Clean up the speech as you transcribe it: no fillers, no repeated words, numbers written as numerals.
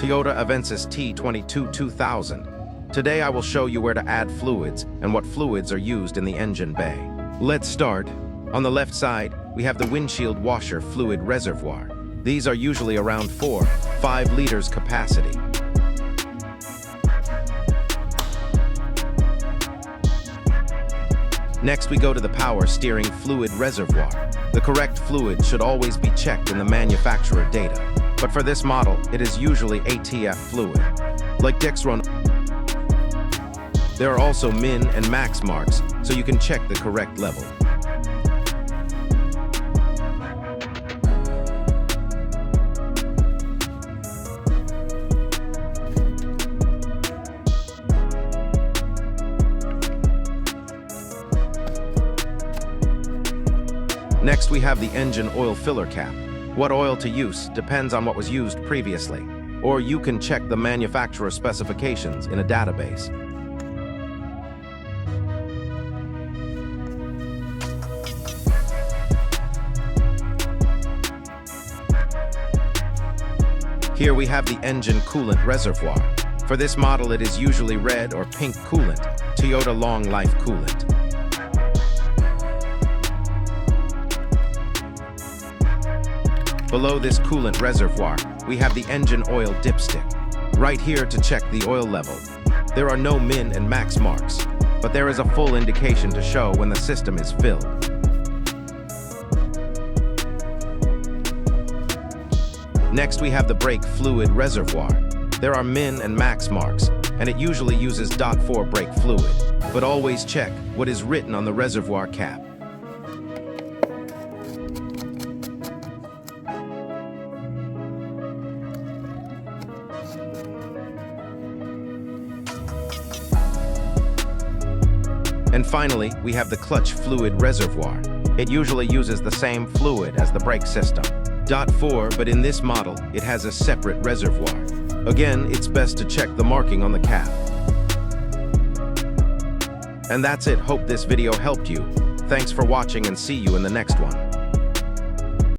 Toyota Avensis T22 2000. Today I will show you where to add fluids and what fluids are used in the engine bay. Let's start. On the left side, we have the windshield washer fluid reservoir. These are usually around 4-5 liters capacity. Next, we go to the power steering fluid reservoir. The correct fluid should always be checked in the manufacturer data, but for this model, it is usually ATF fluid. Like Dexron, there are also min and max marks, so you can check the correct level. Next, we have the engine oil filler cap. What oil to use depends on what was used previously, or you can check the manufacturer specifications in a database. Here we have the engine coolant reservoir. For this model, it is usually red or pink coolant, Toyota Long Life coolant. Below this coolant reservoir, we have the engine oil dipstick. Right here to check the oil level. There are no min and max marks, but there is a full indication to show when the system is filled. Next, we have the brake fluid reservoir. There are min and max marks, and it usually uses .4 brake fluid, but always check what is written on the reservoir cap. And finally, we have the clutch fluid reservoir. It usually uses the same fluid as the brake system. .4, but in this model, it has a separate reservoir. Again, it's best to check the marking on the cap. And that's it. Hope this video helped you. Thanks for watching and see you in the next one.